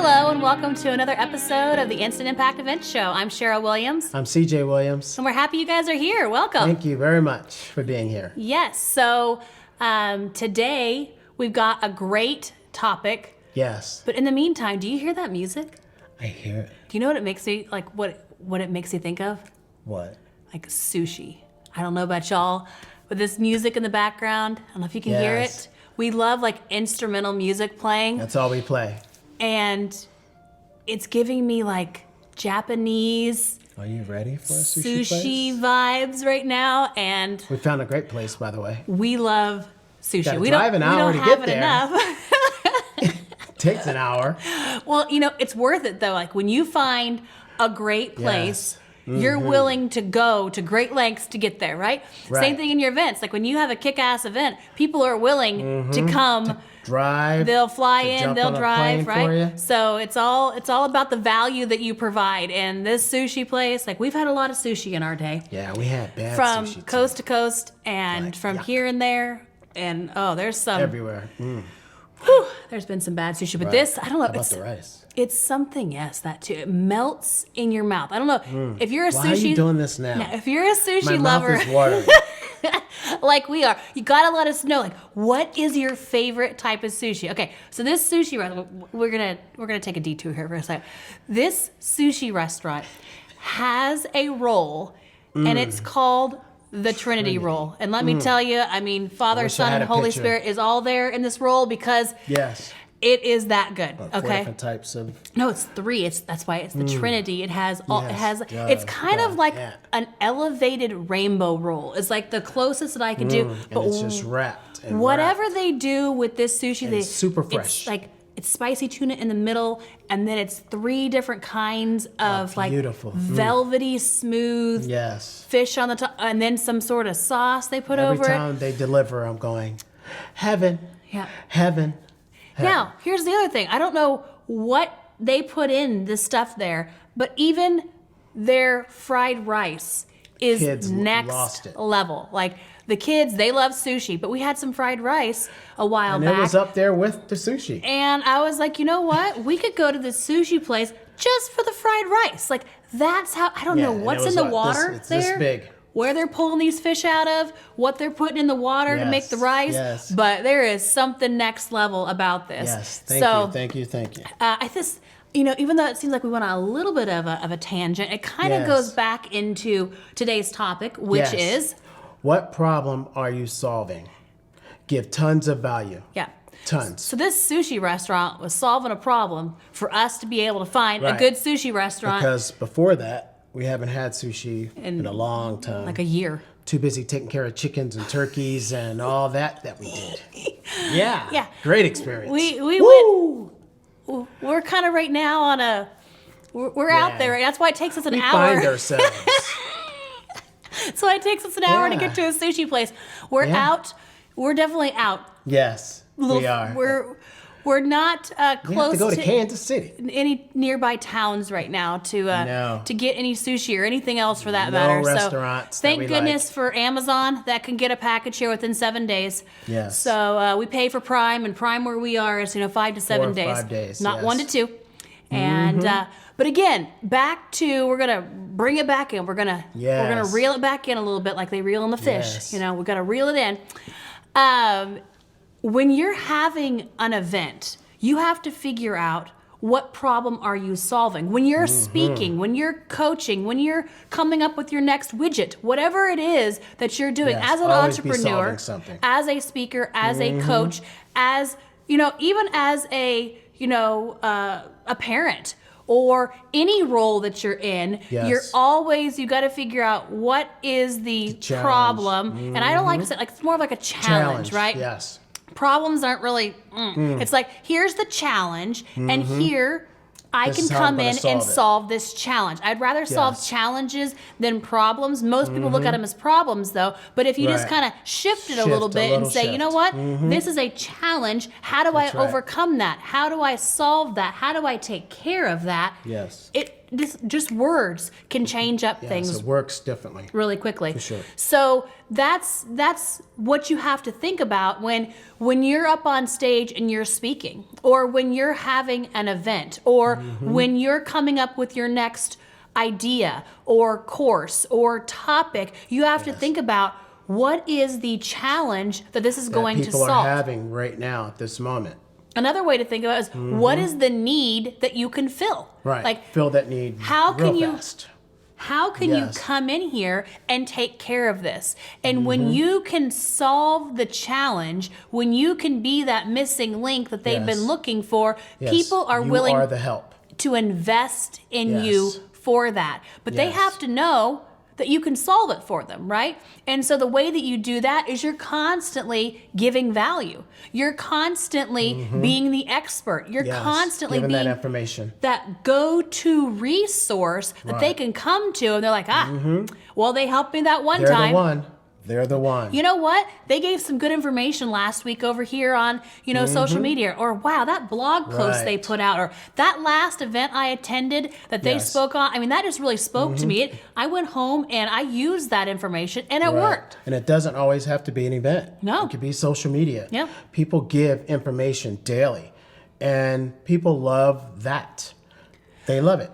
Hello and welcome to another episode of the Instant Impact Event Show. I'm Cheryl Williams. I'm CJ Williams. And we're happy you guys are here. Welcome. Thank you very much for being here. Yes, so today we've got a great topic. Yes. But in the meantime, do you hear that music? I hear it. Do you know what it makes me, like what it makes you think of? What? Like sushi. I don't know about y'all, but this music in the background, I don't know if you can hear Yes. it. We love like instrumental music playing. That's all we play. And it's giving me like Japanese Are you ready for a sushi sushi place? vibes right now, and We found a great place, by the way. we love sushi. Gotta we drive don't, an hour we don't to have get it there. enough. Takes an hour. Well, it's worth it though. Like when you find a great place, you're willing to go to great lengths to get there, right? Right. Same thing in your events. Like when you have a kick-ass event, people are willing to come. Drive. They'll fly to in, jump they'll on a drive, plane for right? you. So it's all about the value that you provide. And this sushi place, like we've had a lot of sushi in our day, Yeah, we had bad from sushi too. coast to coast, and Like, from yuck. here and there, and there's some. Everywhere. There's been some bad sushi, but Right. this, I don't know. How about the rice? It's something, yes, that too. It melts in your mouth. I don't know if you're a Why sushi. are you doing this now? Now, if you're a sushi My lover, mouth is watering. like we are, you gotta let us know. Like, what is your favorite type of sushi? Okay, so this sushi restaurant, we're gonna take a detour here for a second. This sushi restaurant has a roll, and it's called the Trinity roll. And let me tell you, I mean, Father, wish I Son, had and a Holy picture. Spirit is all there in this roll because Yes. it is that good. Four Okay. different types of. No, it's three. That's why it's the Trinity. It has all. Yes, it has. duh, It's kind of duh, like yeah. an elevated rainbow roll. It's like the closest that I can do. And it's just wrapped. And whatever wrapped. they do with this sushi, And they it's super It's fresh. like it's spicy tuna in the middle, and then it's three different kinds of like beautiful. velvety smooth Yes. fish on the top, and then some sort of sauce they put Every over time they deliver, I'm going, heaven, it. Yeah. heaven. Now, here's the other thing. I don't know what they put in this stuff there, but even their fried rice is Kids next lost it. level. Like the kids, they love sushi, but we had some fried rice a while And back. it was up there with the sushi. And I was like, you know what? We could go to this sushi place just for the fried rice. Like that's how, I don't know and what's it in was the like water it's there. this big. Where they're pulling these fish out of, what they're putting in the water to make the Yes, rice. yes. But there is something next level about this. Yes, thank so, you, thank you, thank you. I just, even though it seems like we went on a little bit of a tangent, it kind of Yes. goes back into today's topic, which Yes. is, What problem are you solving? Give tons of value. yeah. Tons. So this sushi restaurant was solving a problem for us to be able to find a Right. good sushi restaurant Because before that, we haven't had sushi in a long time. like a year. Too busy taking care of chickens and turkeys and all that we did. Yeah. Yeah. Great experience. We Woo! went. We're kind of right now on a. We're out Yeah. there. That's why it takes us an We hour. find ourselves. So it takes us an hour to Yeah. get to a sushi place. We're Yeah. out. We're definitely out. Yes, we are. We're not we have close to go to Kansas City. any nearby towns right now to No. to get any sushi or anything else for that No matter. restaurants So that thank we goodness like. for Amazon that can get a package here within 7 days. Yes. So we pay for Prime, and Prime where we are is 5 to 7 4 or days. 5 days, Not yes. 1 to 2. And but again, back to we're gonna bring it back in. We're gonna Yes. reel it back in a little bit like they reel in the fish. Yes. We got to reel it in. When you're having an event, you have to figure out what problem are you solving. When you're speaking, when you're coaching, when you're coming up with your next widget, whatever it is that you're doing Yes, as an always be entrepreneur, solving something. as a speaker, as a coach, as even as a a parent or any role that you're in, Yes. you got to figure out what is the challenge. problem. And I don't like to say, like, it's more of like a challenge, right? Yes. Problems aren't really, it's like, here's the challenge, and here I This can is how I'm come gonna in and solve it. solve this challenge. I'd rather solve Yes. challenges than problems. Most people look at them as problems, though. But if you just Right. kind of shift it a Shift, little a bit and little say, you know shift. what, this is a challenge. How do That's I right. overcome that? How do I solve that? How do I take care of that? Yes. just words can change up Yes, things it works differently. really quickly. For sure. So that's what you have to think about when you're up on stage and you're speaking, or when you're having an event, or when you're coming up with your next idea or course or topic. You have to think about, what is the challenge that this is going to people solve? are having right now at this moment. Another way to think about it is, what is the need that you can fill? Right. Like, Fill that need how real can you fast. how can you Yes. come in here and take care of this? And when you can solve the challenge, when you can be that missing link that they've Yes. been looking for, Yes. people are you willing are the help. to invest in Yes. you for that. But they Yes. have to know that you can solve it for them, right? And so the way that you do that is you're constantly giving value. You're constantly being the expert. You're Yes. constantly Giving being that information. that go-to resource that they Right. can come to, and they're like, well, they helped me that one They're time. the one. They're the one. You know what? They gave some good information last week over here on, social media. Or, wow, that blog post they Right. put out. Or that last event I attended that they Yes. spoke on. I mean, that just really spoke to me. I went home and I used that information and it Right. worked. And it doesn't always have to be an event. No. It could be social media. Yeah. People give information daily, and people love that. They love it.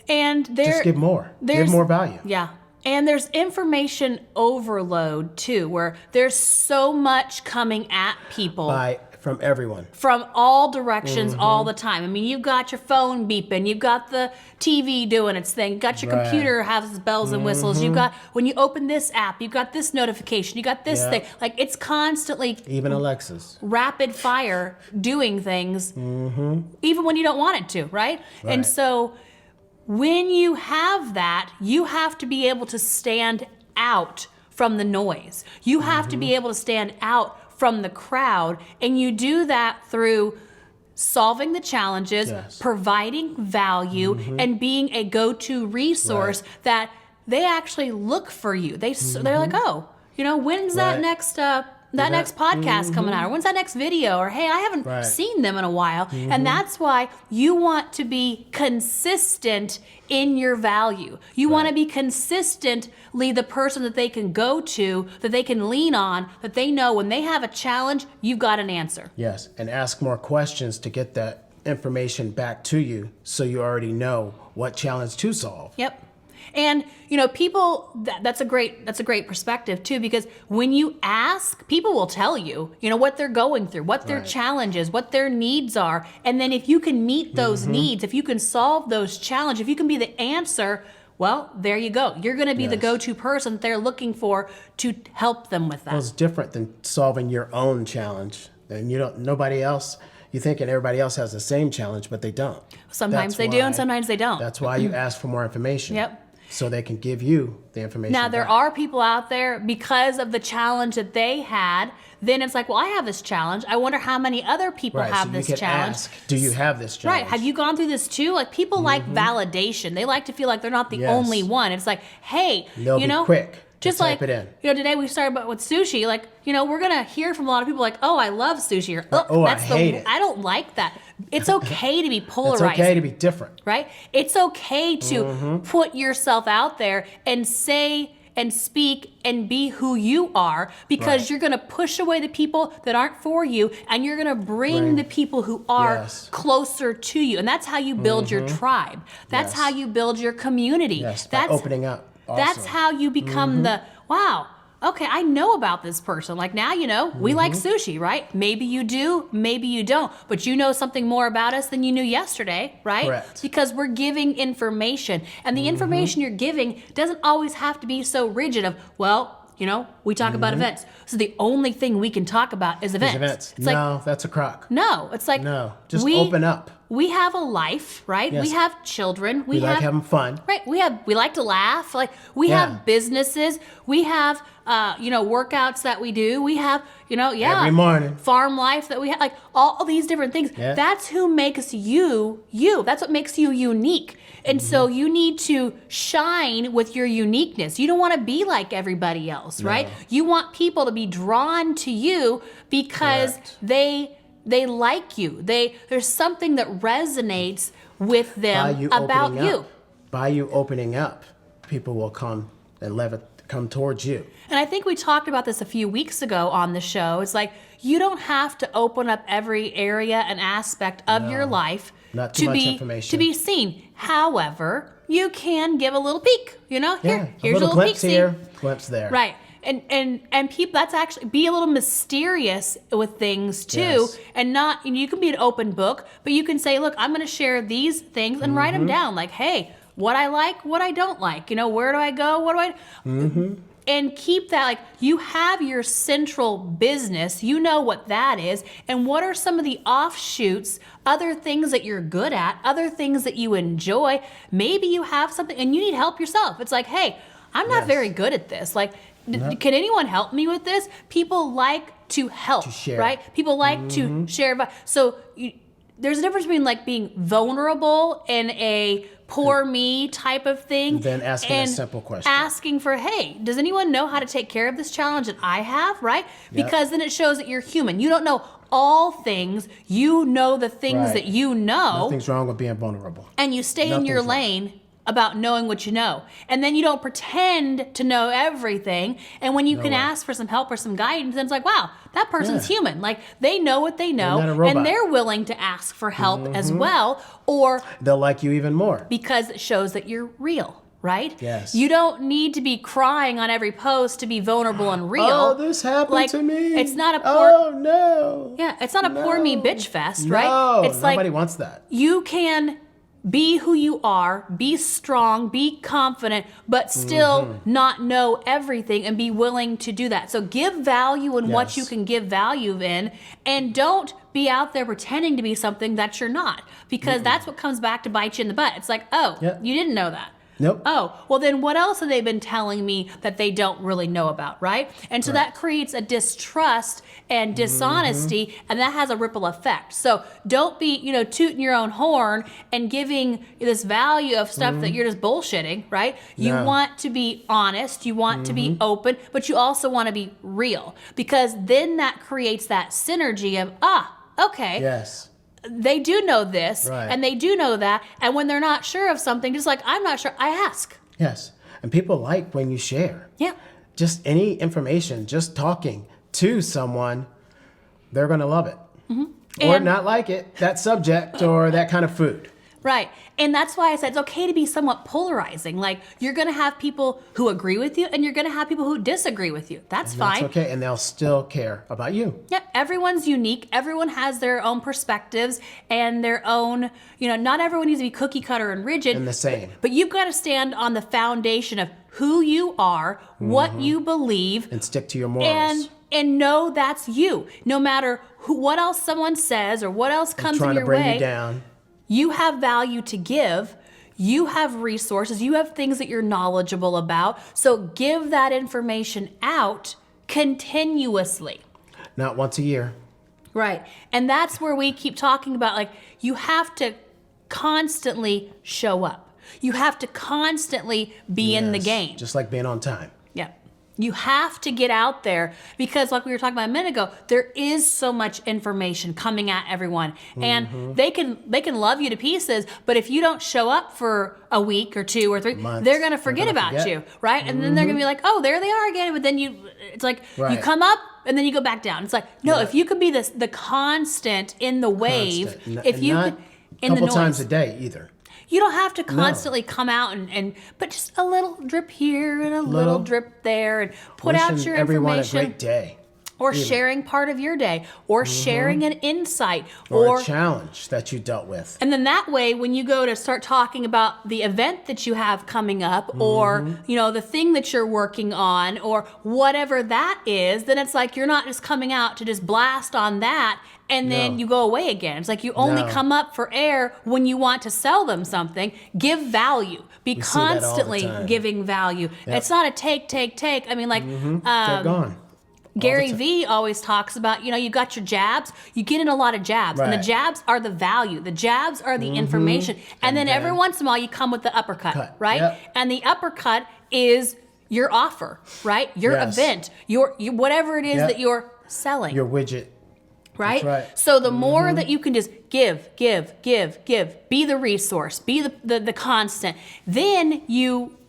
And there, Just give more. Give there's- more value. Yeah. And there's information overload too, where there's so much coming at people. From everyone. From all directions all the time. I mean, you've got your phone beeping, you've got the TV doing its thing, you've got your Right. computer has its bells and whistles, you've got, when you open this app, you've got this notification, you got this Yeah. thing. Like, it's constantly Even Alexa's. rapid fire doing things, even when you don't want it to, right? And Right. so when you have that, you have to be able to stand out from the noise. You have to be able to stand out from the crowd, and you do that through solving the challenges, Yes. providing value, and being a go-to resource that they actually look for you. They're like, oh, when's that Right. next podcast coming out, or when's that next video, or hey, I haven't Right. seen them in a while. And that's why you want to be consistent in your value. You want to be consistently the person that they can go to, that they can lean on, that they know when they have a challenge, you've got an answer. Yes. And ask more questions to get that information back to you, so you already know what challenge to solve. Yep. And people, that's a great perspective too, because when you ask, people will tell you, what they're going through, what their Right. challenges, what their needs are. And then if you can meet those needs, if you can solve those challenges, if you can be the answer, well, there you go. You're going to be the Yes. go-to person that they're looking for to help them with that. Well, it's different than solving your own challenge. And nobody else, you thinking everybody else has the same challenge, but they don't. Sometimes That's they do and why- sometimes they don't. That's why you ask for more information. Yep. So they can give you the information. Now, there back. are people out there, because of the challenge that they had, then it's like, well, I have this challenge. I wonder how many other people Right, have so this you can challenge. ask, do you have this challenge? Right. Have you gone through this too? Like, people like validation. They like to feel like they're not the Yes. only one. It's like, hey, They'll be quick to just type like, it in. today we started about with sushi. Like, we're going to hear from a lot of people like, oh, I love sushi. Or, Oh, I hate it. I don't like that. It's okay to be It's polarizing. okay to be different. Right? It's okay to put yourself out there and say and speak and be who you are, because Right. you're going to push away the people that aren't for you, and you're going to bring the people who are Yes. closer to you. And that's how you build your tribe. That's Yes. how you build your community. Yes, by opening up. That's also. how you become the, wow, okay, I know about this person. Like, now we like sushi, right? Maybe you do, maybe you don't. But you know something more about us than you knew yesterday, right? Correct. Because we're giving information. And the information you're giving doesn't always have to be so rigid of, well, we talk about events. So the only thing we can talk about is events. These events. It's like, No, that's a crock. no, it's like, No, just open up. We have a life, right? Yes. We have children. We like having fun. Right. We like to laugh. Like, we Yeah. have businesses. We have workouts that we do. We have, Every morning. farm life that we have, like all these different things. Yeah. That's who makes you you. That's what makes you unique. And so Mm-hmm. you need to shine with your uniqueness. You don't want to be like everybody else, right? No. You want people to be drawn to you because Correct. they like you. There's something that resonates with By them you about opening you. up. by you opening up, people will come and come towards you. And I think we talked about this a few weeks ago on the show. It's like you don't have to open up every area and aspect of your life Not too to much be information. to be seen. However, you can give a little peek. You know, here's a little a little glimpse peek. here, glimpse there. Right. And people, that's actually be a little mysterious with things too, Yes. and not, you can be an open book, but you can say, look, I'm going to share these things and write them down. Like, hey, what I like, what I don't like, where do I go? What do I, and keep that, like, you have your central business, you know what that is, and what are some of the offshoots, other things that you're good at, other things that you enjoy. Maybe you have something and you need help yourself. It's like, hey, I'm not very good at this. Like, can anyone help me with this? People like to help, share. right? People like to share. So there's a difference between like being vulnerable in a poor me type of thing, Then asking a and simple question. asking for, hey, does anyone know how to take care of this challenge that I have, right? Because then it shows that you're human. You don't know all things. You know the things Right. that you know. Nothing's wrong with being vulnerable. And you stay in your Nothing's wrong. lane about knowing what you know. And then you don't pretend to know everything. And when you can way. ask for some help or some guidance, then it's like, wow, that person's Yeah. human. Like, they know what they know, not a robot. and they're willing to ask for help as well, or They'll like you even more. because it shows that you're real, right? Yes. You don't need to be crying on every post to be vulnerable and real. Oh, this happened Like, to me. it's not a poor, Oh, no. yeah, it's not a poor me bitch fest, No, right? It's nobody like, wants that. you can be who you are, be strong, be confident, but still not know everything and be willing to do that. So give value in what Yes. you can give value in, and don't be out there pretending to be something that you're not, because that's what comes back to bite you in the butt. It's like, oh, Yep. you didn't know that. Nope. Oh, well then what else have they been telling me that they don't really know about, right? And so that creates a distrust and dishonesty, and that has a ripple effect. So don't be, tooting your own horn and giving this value of stuff that you're just bullshitting, right? You No. want to be honest, you want to be open, but you also want to be real, because then that creates that synergy of, okay, Yes. they do know this, Right. and they do know that, and when they're not sure of something, just like I'm not sure, I ask. Yes. And people like when you share. Yeah. Just any information, just talking to someone, they're going to love it. Or And- not like it, that subject or that kind of food. Right. And that's why I said it's okay to be somewhat polarizing. Like, you're going to have people who agree with you, and you're going to have people who disagree with you. That's fine. That's okay. And they'll still care about you. Yeah, everyone's unique. Everyone has their own perspectives and their own, not everyone needs to be cookie cutter and rigid. And the same. But you've got to stand on the foundation of who you are, what you believe, And stick to your morals. and know that's you. No matter what else someone says or what else comes in Trying to your bring way. you down. You have value to give. You have resources. You have things that you're knowledgeable about. So give that information out continuously. Not once a year. Right. And that's where we keep talking about, like, you have to constantly show up. You have to constantly be in the Yes. game. Just like being on time. Yeah. You have to get out there, because like we were talking about a minute ago, there is so much information coming at everyone, and they can love you to pieces, but if you don't show up for a week or 2 or 3, Months. they're going to forget They're gonna about forget. you, right? And then they're going to be like, "Oh, there they are again." But then it's like you Right. come up and then you go back down. It's like, no, Yeah. if you could be the constant in the wave, Constant. if And you not could in a the couple noise. times a day either. You don't have to constantly come out but just a little drip here and a little drip there, and put out Wishing your everyone information, a great day. or sharing part of your day, or sharing an insight, Or a challenge that you dealt with. and then that way, when you go to start talking about the event that you have coming up, or the thing that you're working on, or whatever that is, then it's like you're not just coming out to just blast on that and then No. you go away again. It's like you only No. come up for air when you want to sell them something. Give value. Be see that all the constantly time. giving value. It's not a take. I mean, like, They're gone. Gary Vee always talks about, you got your jabs, you get in a lot of jabs, and the Right. jabs are the value. The jabs are the information. And then every once in a while you come with the uppercut, right? Yep. And the uppercut is your offer, right? Your Yes. event, your whatever it is Yep. that you're selling. Your widget. right? That's right. So the more that you can just give, be the resource, be the constant, then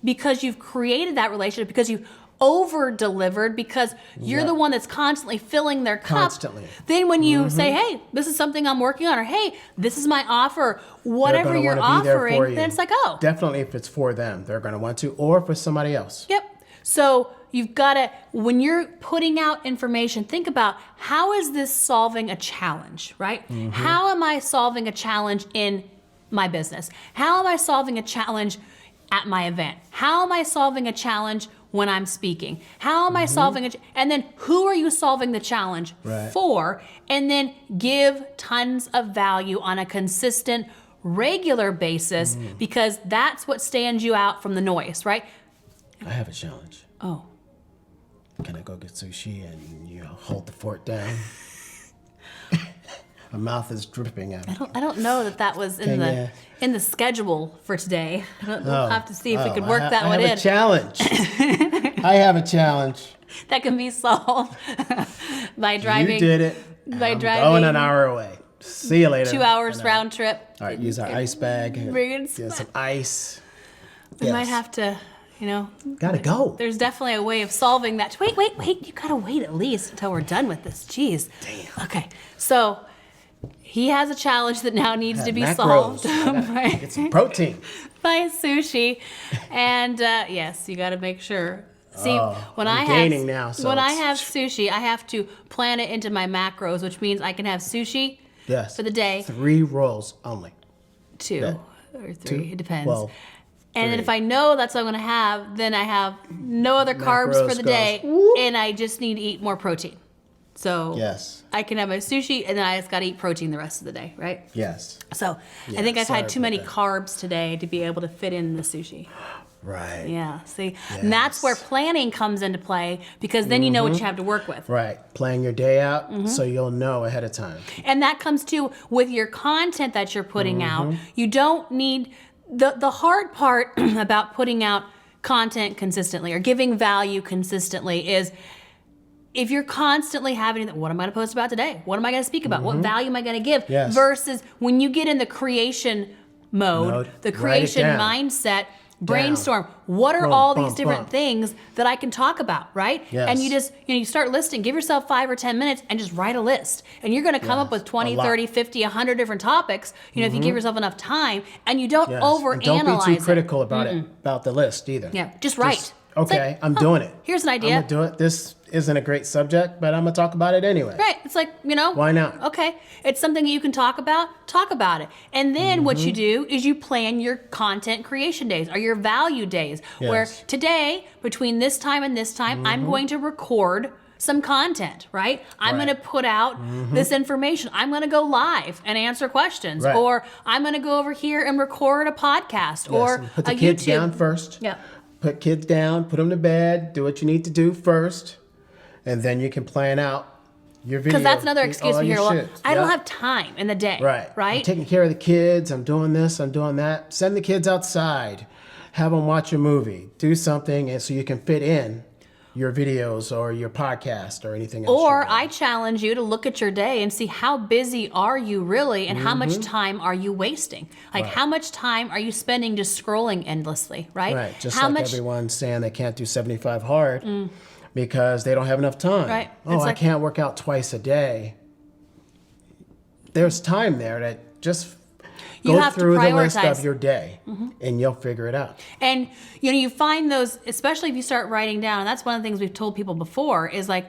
because you've created that relationship, because you over delivered, because you're the one that's constantly filling their cup. Constantly. Then when you say, hey, this is something I'm working on, or hey, this is my offer, whatever They're you're gonna be there for offering, you. then it's like, oh. Definitely if it's for them, they're going to want to, or for somebody else. Yep. So you've got to, when you're putting out information, think about, how is this solving a challenge, right? How am I solving a challenge in my business? How am I solving a challenge at my event? How am I solving a challenge when I'm speaking? How am I solving it? And then who are you solving the challenge for? And then give tons of value on a consistent, regular basis, because that's what stands you out from the noise, right? I have a challenge. Oh. Can I go get sushi and hold the fork down? My mouth is dripping out. I don't know that was in the schedule for today. We'll have to see if we could work that one in. I have a challenge. I have a challenge. That can be solved by driving. You did it. By I'm driving. going an hour away. See you later. 2 hours round trip. All right, use our ice bag. Bring in Get some ice. We might have to, Gotta go. There's definitely a way of solving that. Wait. You gotta wait at least until we're done with this. Jeez. Damn. Okay. So he has a challenge that now needs to be macros. solved Get some protein. by sushi. And yes, you gotta make sure. See, when I'm gaining now, so when I it's- have sushi, I have to plan it into my macros, which means I can have sushi for the day. 3 rolls only. 2 or 3, it depends. Well, and then 3. if I know that's what I'm going to have, then I have no other carbs for Macros the goes, day, whoop. and I just need to eat more protein. So Yes. I can have my sushi, and then I just got to eat protein the rest of the day, right? Yes. So I think I've sorry had too about many that. carbs today to be able to fit in the sushi. Right. Yeah, see? And that's where planning comes into play, because then you know what you have to work with. Right. Playing your day out so you'll know ahead of time. And that comes too with your content that you're putting out. You don't need the hard part about putting out content consistently or giving value consistently is if you're constantly having, what am I going to post about today? What am I going to speak about? What value am I going to give? Yes. Versus when you get in the creation mode, the write it creation down. mindset, brainstorm. What are Boom, all boom, these different boom. things that I can talk about, right? Yes. And you just, you start listing, give yourself 5 or 10 minutes and just write a list. And you're going to come up with 20, a lot. 30, 50, 100 different topics, if you give yourself enough time and you don't Yes. overanalyze And don't be too it. critical about it, about the list either. Yeah, just write. It's Okay, like, I'm doing it. Here's an idea. I'm going to do it. This isn't a great subject, but I'm going to talk about it anyway. Right. It's like, Why not? Okay. It's something that you can talk about it. And then what you do is you plan your content creation days or your value days where Yes. today, between this time and this time, I'm going to record some content, right? I'm Right. going to put out this information. I'm going to go live and answer questions, Right. or I'm going to go over here and record a podcast Yes, or and put a the kids YouTube. down first. Yeah. Put kids down, put them to bed, do what you need to do first, and then you can plan out your video. Because that's another excuse all we your hear. Well, shit. I don't Yeah. have time in the day. Right. Right. I'm taking care of the kids. I'm doing this. I'm doing that. Send the kids outside. Have them watch a movie. Do something, and so you can fit in your videos or your podcast or anything else. Or you're doing. I challenge you to look at your day and see how busy are you really and how much time are you wasting? Like how much time are you spending just scrolling endlessly, right? Right. Just how like much everyone's saying they can't do 75 hard because they don't have enough time. Right. Oh, It's I like- can't work out twice a day. There's time there to just You go have to through the list prioritize. of your day and you'll figure it out. And you find those, especially if you start writing down, and that's one of the things we've told people before, is like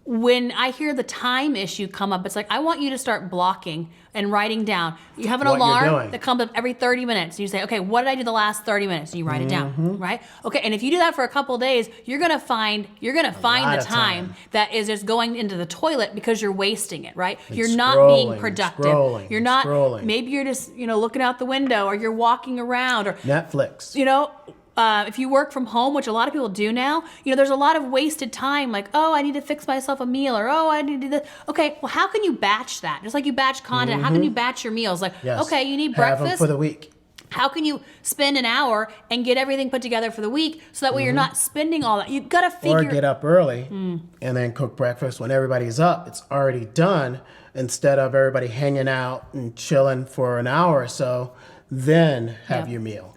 when I hear the time issue come up, it's like I want you to start blocking and writing down. You have an What you're alarm doing. that comes up every 30 minutes. And you say, okay, what did I do the last 30 minutes? And you write it down, right? Okay, and if you do that for a couple of days, you're gonna find lot the of time. that is just going into the toilet because you're wasting it, right? And You're not being scrolling, productive. scrolling, You're not. scrolling. Maybe you're just looking out the window, or you're walking around, or Netflix. if you work from home, which a lot of people do now, there's a lot of wasted time. Like, oh, I need to fix myself a meal, or oh, I need to do this. Okay, well, how can you batch that? Just like you batch content, how can you batch your meals? Like, Yes. okay, you need Have them breakfast. for the week. How can you spend an hour and get everything put together for the week so that way you're not spending all that? You've got to figure. Or get up early and then cook breakfast when everybody's up. It's already done instead of everybody hanging out and chilling for an hour or so, then have your meal.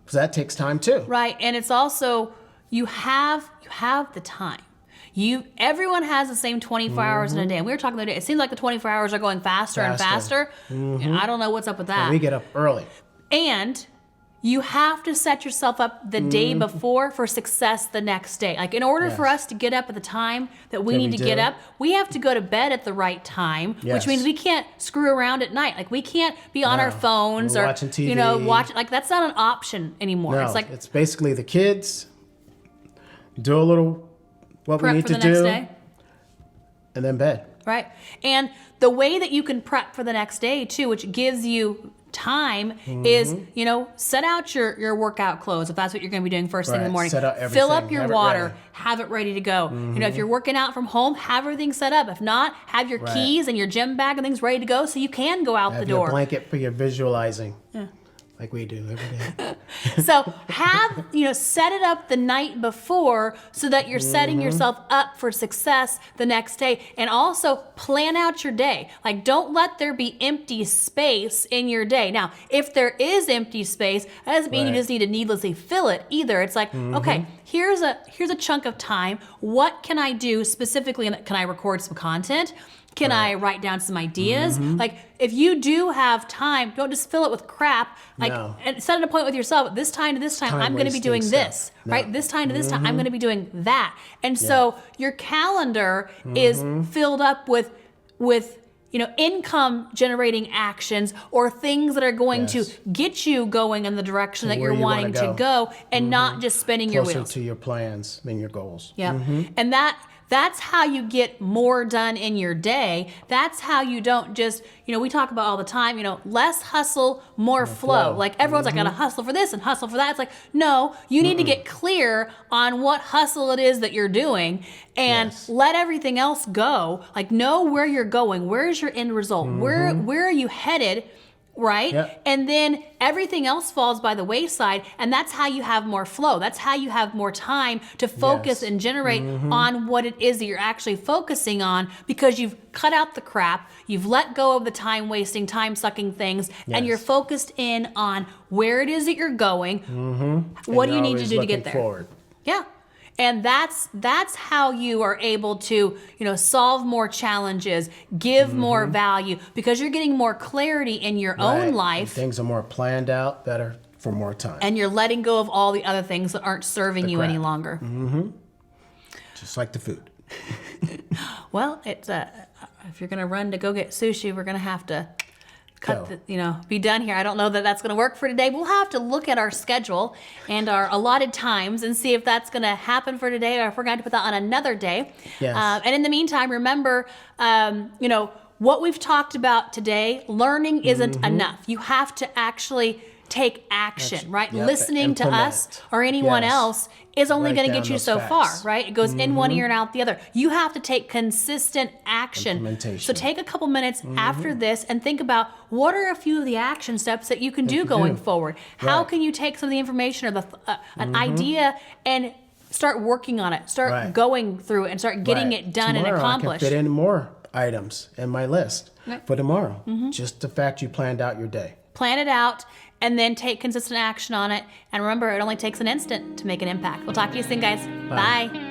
So that takes time too. Right, and it's also you have the time. Everyone has the same 24 hours in a day. And we were talking the other day. It seems like the 24 hours are going faster. And faster. And I don't know what's up with that. And we get up early. And you have to set yourself up the day before for success the next day. Like in order for us to get up at the time that we need to get up, we have to go to bed at the right time, which means we can't screw around at night. Like we can't be on our phones or watching TV. watch like that's not an option anymore. No, it's like it's basically the kids do a little what we prep need for to the next do day. And then bed. Right. And the way that you can prep for the next day too, which gives you time is, set out your workout clothes if that's what you're going to be doing first thing in the morning. Set out Fill up everything. your Have it water, ready. have it ready to go. If you're working out from home, have everything set up. If not, have your keys and your gym bag and things ready to go so you can go out the Have door. your blanket for your visualizing. Like we do every day. So set it up the night before so that you're setting yourself up for success the next day. And also plan out your day. Like don't let there be empty space in your day. Now, if there is empty space, that doesn't mean you just need to needlessly fill it either. It's like, okay, here's a chunk of time. What can I do specifically? Can I record some content? Can I write down some ideas? Like, if you do have time, don't just fill it with crap. Like, and set an appointment with yourself. This time to this time, I'm going to be doing this. Right? This time to this time, I'm going to be doing that. And so your calendar is filled up with income generating actions or things that are going to get you going in the direction that you're wanting to go and not just spinning your Closer wheels. to your plans and your goals. Yeah. And that's how you get more done in your day. That's how you don't just, we talk about all the time, less hustle, more flow. Like everyone's like, gotta hustle for this and hustle for that. It's like, no, you need to get clear on what hustle it is that you're doing and let everything else go. Like know where you're going. Where's your end result? Where are you headed? Right? Yep. And then everything else falls by the wayside, and that's how you have more flow. That's how you have more time to focus and generate on what it is that you're actually focusing on because you've cut out the crap, you've let go of the time-wasting, time-sucking things, and you're focused in on where it is that you're going, what do you need to do to get there. Forward. Yeah. And that's how you are able to, solve more challenges, give more value because you're getting more clarity in your own life. And things are more planned out, better for more time. And you're letting go of all the other things that aren't serving you any longer. Just like the food. Well, it's if you're gonna run to go get sushi, we're gonna have to be done here. I don't know that that's going to work for today. We'll have to look at our schedule and our allotted times and see if that's going to happen for today or if we're going to put that on another day. Yes. And in the meantime, remember, what we've talked about today, learning isn't enough. You have to actually take action, right? Yep, Listening to us implement. or anyone Yes. else is only Write going to down get you those so facts. far, right? It goes in one ear and out the other. You have to take consistent action. Implementation. So take a couple minutes after this and think about what are a few of the action steps that you can do going forward. How can you take some of the information or an idea and start working on it, start going through it and start getting it done Tomorrow and accomplished. I can fit in more items in my list for tomorrow. Just the fact you planned out your day. Plan it out and then take consistent action on it. And remember, it only takes an instant to make an impact. We'll talk to you soon, guys. Bye.